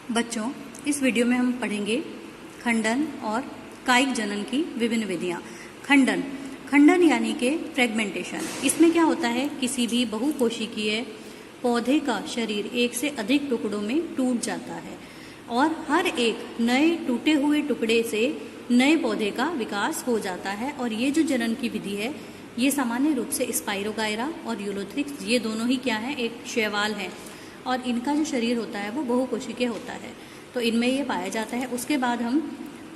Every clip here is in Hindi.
बच्चों, इस वीडियो में हम पढ़ेंगे खंडन और कायिक जनन की विभिन्न विधियां। खंडन यानी कि फ्रेगमेंटेशन। इसमें क्या होता है, किसी भी बहुकोशिकीय पौधे का शरीर एक से अधिक टुकड़ों में टूट जाता है और हर एक नए टूटे हुए टुकड़े से नए पौधे का विकास हो जाता है। और ये जो जनन की विधि है, ये सामान्य रूप से स्पाइरोगायरा और यूलोथ्रिक्स, ये दोनों ही क्या है, एक शैवाल है और इनका जो शरीर होता है वो बहुकोशिकीय होता है, तो इनमें ये पाया जाता है। उसके बाद हम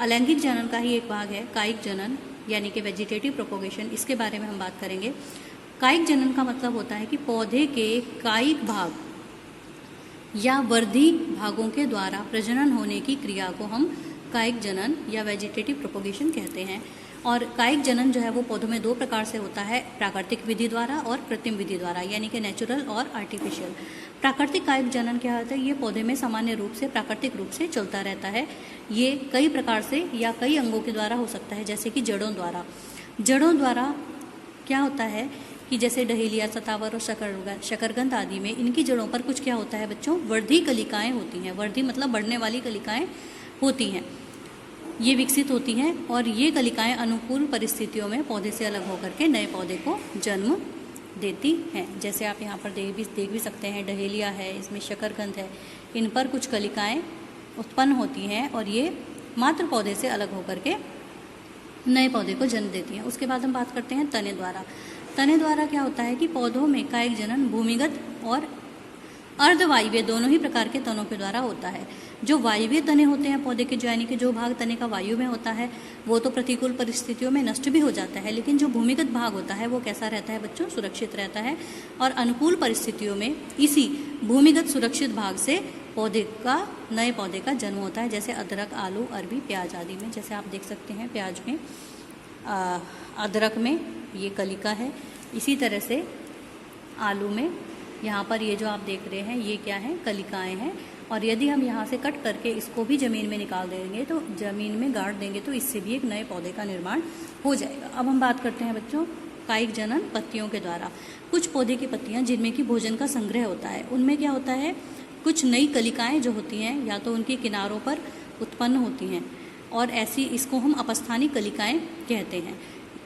अलैंगिक जनन का ही एक भाग है कायिक जनन यानी कि वेजिटेटिव प्रोपोगेशन, इसके बारे में हम बात करेंगे। कायिक जनन का मतलब होता है कि पौधे के कायिक भाग या वर्धी भागों के द्वारा प्रजनन होने की क्रिया को हम कायिक जनन या वेजिटेटिव प्रोपोगेशन कहते हैं। और कायिक जनन जो है वो पौधों में दो प्रकार से होता है, प्राकृतिक विधि द्वारा और कृत्रिम विधि द्वारा, यानी कि नेचुरल और आर्टिफिशियल। प्राकृतिक कायिक जनन क्या होता है, ये पौधे में सामान्य रूप से प्राकृतिक रूप से चलता रहता है। ये कई प्रकार से या कई अंगों के द्वारा हो सकता है, जैसे कि जड़ों द्वारा क्या होता है कि जैसे डहेलिया, सतावर और शकरकंद आदि में इनकी जड़ों पर कुछ क्या होता है बच्चों, वर्धी कलिकाएं होती हैं। वर्धी मतलब बढ़ने वाली कलिकाएं होती हैं, ये विकसित होती हैं और ये कलिकाएं अनुकूल परिस्थितियों में पौधे से अलग होकर के नए पौधे को जन्म देती हैं। जैसे आप यहाँ पर देख भी सकते हैं, डहेलिया है, इसमें शकरकंद है, इन पर कुछ कलिकाएं उत्पन्न होती हैं और ये मात्र पौधे से अलग होकर के नए पौधे को जन्म देती हैं। उसके बाद हम बात करते हैं तने द्वारा क्या होता है कि पौधों में कायिक जनन भूमिगत और अर्धवायवीय दोनों ही प्रकार के तनों के द्वारा होता है। जो वायवीय तने होते हैं पौधे के, यानी कि जो भाग तने का वायु में होता है, वो तो प्रतिकूल परिस्थितियों में नष्ट भी हो जाता है, लेकिन जो भूमिगत भाग होता है वो कैसा रहता है बच्चों, सुरक्षित रहता है। और अनुकूल परिस्थितियों में इसी भूमिगत सुरक्षित भाग से नए पौधे का जन्म होता है, जैसे अदरक, आलू, अरबी, प्याज आदि में। जैसे आप देख सकते हैं प्याज में, अदरक में ये कलिका है, इसी तरह से आलू में यहाँ पर ये जो आप देख रहे हैं ये क्या है, कलिकाएं हैं। और यदि हम यहाँ से कट करके इसको भी ज़मीन में निकाल देंगे, तो ज़मीन में गाड़ देंगे, तो इससे भी एक नए पौधे का निर्माण हो जाएगा। अब हम बात करते हैं बच्चों कायिक जनन पत्तियों के द्वारा। कुछ पौधे की पत्तियाँ जिनमें कि भोजन का संग्रह होता है, उनमें क्या होता है, कुछ नई कलिकाएँ जो होती हैं या तो उनके किनारों पर उत्पन्न होती हैं और ऐसी इसको हम अपस्थानिक कलिकाएँ कहते हैं।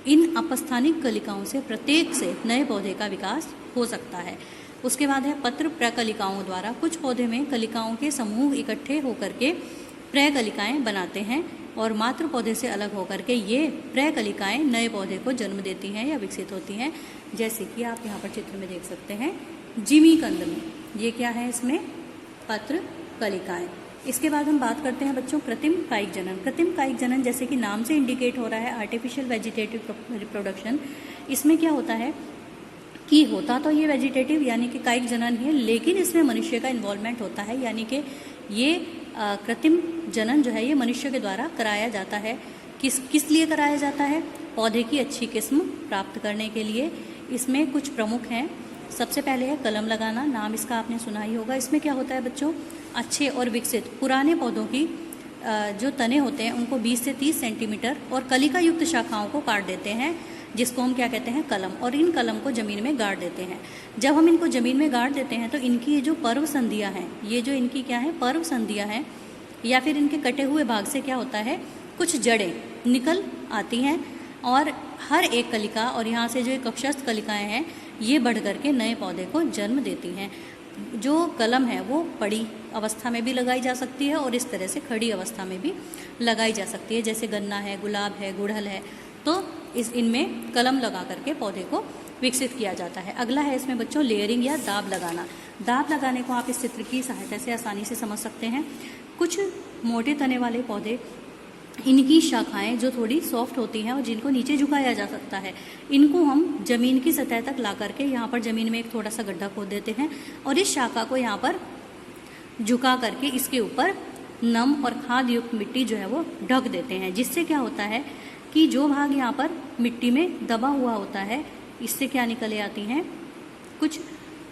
इन अपस्थानिक कलिकाओं से प्रत्येक से नए पौधे का विकास हो सकता है। उसके बाद है पत्र प्रकलिकाओं द्वारा। कुछ पौधे में कलिकाओं के समूह इकट्ठे होकर के प्रकलिकाएं बनाते हैं और मात्र पौधे से अलग होकर के ये प्रकलिकाएं नए पौधे को जन्म देती हैं या विकसित होती हैं। जैसे कि आप यहाँ पर चित्र में देख सकते हैं, जिमीकंद में ये क्या है, इसमें पत्र कलिकाएं। इसके बाद हम बात करते हैं बच्चों कृत्रिम कायिक जनन। जैसे कि नाम से इंडिकेट हो रहा है, आर्टिफिशियल वेजिटेटिव रिप्रोडक्शन। इसमें क्या होता है कि होता तो ये वेजिटेटिव यानी कि कायिक जनन है, लेकिन इसमें मनुष्य का इन्वॉल्वमेंट होता है, यानी कि ये कृत्रिम जनन जो है ये मनुष्य के द्वारा कराया जाता है। किस लिए कराया जाता है, पौधे की अच्छी किस्म प्राप्त करने के लिए। इसमें कुछ प्रमुख हैं। सबसे पहले है कलम लगाना, नाम इसका आपने सुना ही होगा। इसमें क्या होता है बच्चों, अच्छे और विकसित पुराने पौधों की जो तने होते हैं उनको 20 से 30 सेंटीमीटर और कलिका युक्त शाखाओं को काट देते हैं, जिसको हम क्या कहते हैं, कलम। और इन कलम को ज़मीन में गाड़ देते हैं। जब हम इनको ज़मीन में गाड़ देते हैं तो इनकी ये जो पर्व संधियाँ हैं, ये जो इनकी क्या है, पर्व संधियाँ हैं, या फिर इनके कटे हुए भाग से क्या होता है, कुछ जड़ें निकल आती हैं और हर एक कलिका और यहाँ से जो एक कक्षस्थ कलिकाएँ हैं ये बढ़ करके नए पौधे को जन्म देती हैं। जो कलम है वो पड़ी अवस्था में भी लगाई जा सकती है और इस तरह से खड़ी अवस्था में भी लगाई जा सकती है। जैसे गन्ना है, गुलाब है, गुड़हल है, तो इनमें कलम लगा करके पौधे को विकसित किया जाता है। अगला है इसमें बच्चों लेयरिंग या दाब लगाना। दाब लगाने को आप इस चित्र की सहायता से आसानी से समझ सकते हैं। कुछ मोटे तने वाले पौधे, इनकी शाखाएं जो थोड़ी सॉफ्ट होती हैं और जिनको नीचे झुकाया जा सकता है, इनको हम ज़मीन की सतह तक ला करके यहाँ पर ज़मीन में एक थोड़ा सा गड्ढा खोद देते हैं और इस शाखा को यहाँ पर झुका करके इसके ऊपर नम और खाद युक्त मिट्टी जो है वो ढक देते हैं। जिससे क्या होता है कि जो भाग यहाँ पर मिट्टी में दबा हुआ होता है, इससे क्या निकल आती हैं, कुछ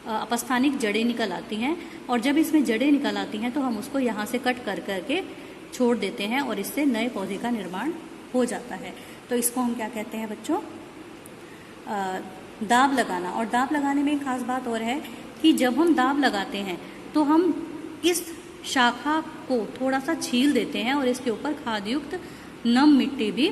अपस्थानिक जड़ें निकल आती हैं। और जब इसमें जड़ें निकल आती हैं तो हम उसको यहाँ से कट कर करके छोड़ देते हैं और इससे नए पौधे का निर्माण हो जाता है। तो इसको हम क्या कहते हैं बच्चों, दाब लगाना। और दाब लगाने में एक खास बात और है कि जब हम दाब लगाते हैं तो हम इस शाखा को थोड़ा सा छील देते हैं और इसके ऊपर खादयुक्त नम मिट्टी भी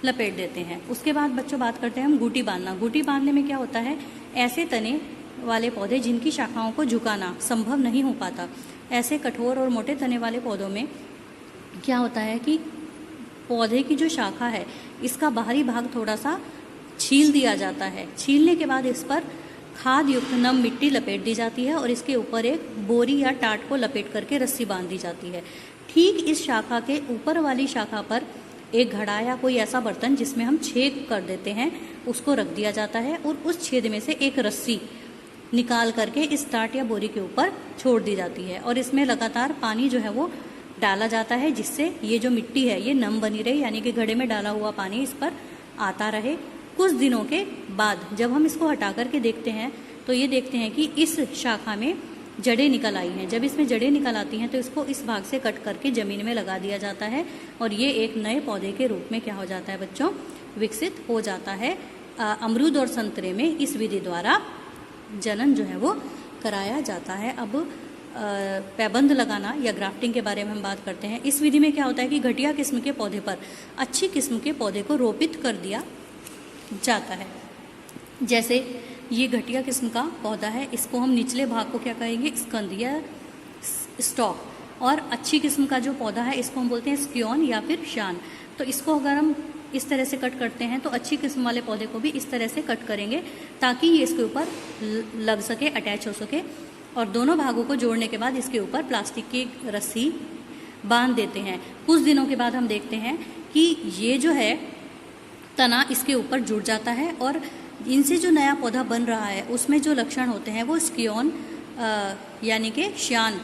लपेट देते हैं। उसके बाद बच्चों बात करते हैं हम गुटी बांधना। गुटी बांधने में क्या होता है, ऐसे तने वाले पौधे जिनकी शाखाओं को झुकाना संभव नहीं हो पाता, ऐसे कठोर और मोटे तने वाले पौधों में क्या होता है कि पौधे की जो शाखा है इसका बाहरी भाग थोड़ा सा छील दिया जाता है। छीलने के बाद इस पर खाद युक्त नम मिट्टी लपेट दी जाती है और इसके ऊपर एक बोरी या टाट को लपेट करके रस्सी बांध दी जाती है। ठीक इस शाखा के ऊपर वाली शाखा पर एक घड़ा या कोई ऐसा बर्तन जिसमें हम छेद कर देते हैं उसको रख दिया जाता है और उस छेद में से एक रस्सी निकाल करके इस टाट या बोरी के ऊपर छोड़ दी जाती है और इसमें लगातार पानी जो है वो डाला जाता है, जिससे ये जो मिट्टी है ये नम बनी रहे, यानी कि घड़े में डाला हुआ पानी इस पर आता रहे। कुछ दिनों के बाद जब हम इसको हटा करके देखते हैं तो ये देखते हैं कि इस शाखा में जड़ें निकल आई हैं। जब इसमें जड़ें निकल आती हैं तो इसको इस भाग से कट करके ज़मीन में लगा दिया जाता है और ये एक नए पौधे के रूप में क्या हो जाता है बच्चों, विकसित हो जाता है। अमरूद और संतरे में इस विधि द्वारा जनन जो है वो कराया जाता है। अब पैबंद लगाना या ग्राफ्टिंग के बारे में हम बात करते हैं। इस विधि में क्या होता है कि घटिया किस्म के पौधे पर अच्छी किस्म के पौधे को रोपित कर दिया जाता है। जैसे ये घटिया किस्म का पौधा है, इसको हम निचले भाग को क्या कहेंगे, स्कंद या स्टॉक, और अच्छी किस्म का जो पौधा है इसको हम बोलते हैं स्क्योन या फिर शान। तो इसको अगर हम इस तरह से कट करते हैं तो अच्छी किस्म वाले पौधे को भी इस तरह से कट करेंगे ताकि ये इसके ऊपर लग सके, अटैच हो सके, और दोनों भागों को जोड़ने के बाद इसके ऊपर प्लास्टिक की रस्सी बांध देते हैं। कुछ दिनों के बाद हम देखते हैं कि ये जो है तना इसके ऊपर जुड़ जाता है और इनसे जो नया पौधा बन रहा है उसमें जो लक्षण होते हैं वो स्क्योन यानी कि श्यान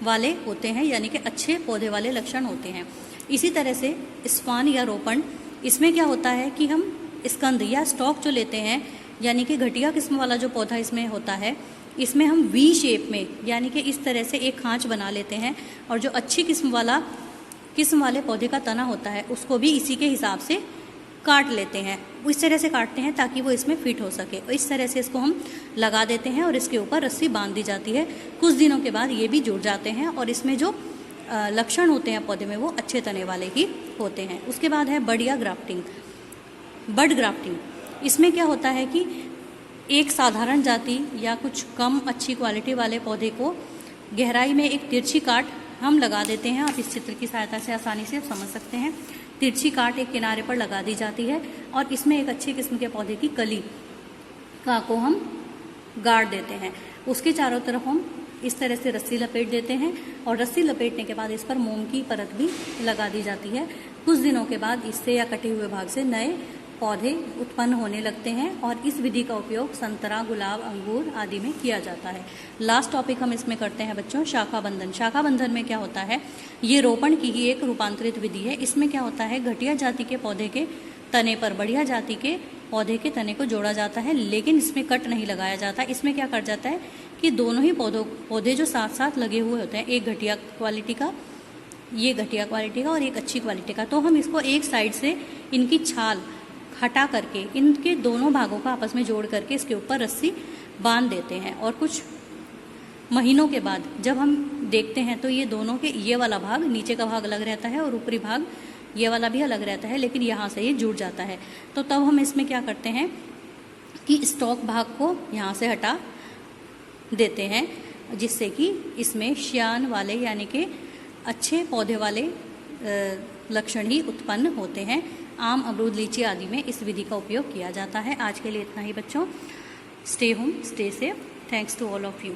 वाले होते हैं, यानी कि अच्छे पौधे वाले लक्षण होते हैं। इसी तरह से स्पान या रोपण, इसमें क्या होता है कि हम स्कंद या स्टॉक जो लेते हैं, यानी कि घटिया किस्म वाला जो पौधा इसमें होता है, इसमें हम वी शेप में यानी कि इस तरह से एक खांच बना लेते हैं और जो अच्छी किस्म वाले पौधे का तना होता है उसको भी इसी के हिसाब से काट लेते हैं। इस तरह से काटते हैं ताकि वो इसमें फिट हो सके। इस तरह से इसको हम लगा देते हैं और इसके ऊपर रस्सी बांध दी जाती है। कुछ दिनों के बाद ये भी जुड़ जाते हैं और इसमें जो लक्षण होते हैं पौधे में वो अच्छे तने वाले ही होते हैं। उसके बाद है बढ़िया ग्राफ्टिंग, बड ग्राफ्टिंग। इसमें क्या होता है कि एक साधारण जाति या कुछ कम अच्छी क्वालिटी वाले पौधे को गहराई में एक तिरछी काट हम लगा देते हैं। आप इस चित्र की सहायता से आसानी से समझ सकते हैं। तिरछी काट एक किनारे पर लगा दी जाती है और इसमें एक अच्छे किस्म के पौधे की कली को हम गाड़ देते हैं। उसके चारों तरफ हम इस तरह से रस्सी लपेट देते हैं और रस्सी लपेटने के बाद इस पर मोम की परत भी लगा दी जाती है। कुछ दिनों के बाद इससे या कटे हुए भाग से नए पौधे उत्पन्न होने लगते हैं और इस विधि का उपयोग संतरा, गुलाब, अंगूर आदि में किया जाता है। लास्ट टॉपिक हम इसमें करते हैं बच्चों शाखा बंधन। शाखा बंधन में क्या होता है, ये रोपण की ही एक रूपांतरित विधि है। इसमें क्या होता है, घटिया जाति के पौधे के तने पर बढ़िया जाति के पौधे के तने को जोड़ा जाता है, लेकिन इसमें कट नहीं लगाया जाता। इसमें क्या कर जाता है कि दोनों ही पौधे जो साथ साथ लगे हुए होते हैं, एक घटिया क्वालिटी का, ये घटिया क्वालिटी का और एक अच्छी क्वालिटी का, तो हम इसको एक साइड से इनकी छाल हटा करके इनके दोनों भागों को आपस में जोड़ करके इसके ऊपर रस्सी बांध देते हैं। और कुछ महीनों के बाद जब हम देखते हैं तो ये दोनों के ये वाला भाग, नीचे का भाग अलग रहता है और ऊपरी भाग ये वाला भी अलग रहता है, लेकिन यहाँ से ये जुड़ जाता है। तो तब हम इसमें क्या करते हैं कि स्टॉक भाग को यहाँ से हटा देते हैं, जिससे कि इसमें श्यान वाले यानी कि अच्छे पौधे वाले लक्षण ही उत्पन्न होते हैं। आम, अमरूद, लीची आदि में इस विधि का उपयोग किया जाता है। आज के लिए इतना ही बच्चों। Stay home, stay safe. Thanks to all of you.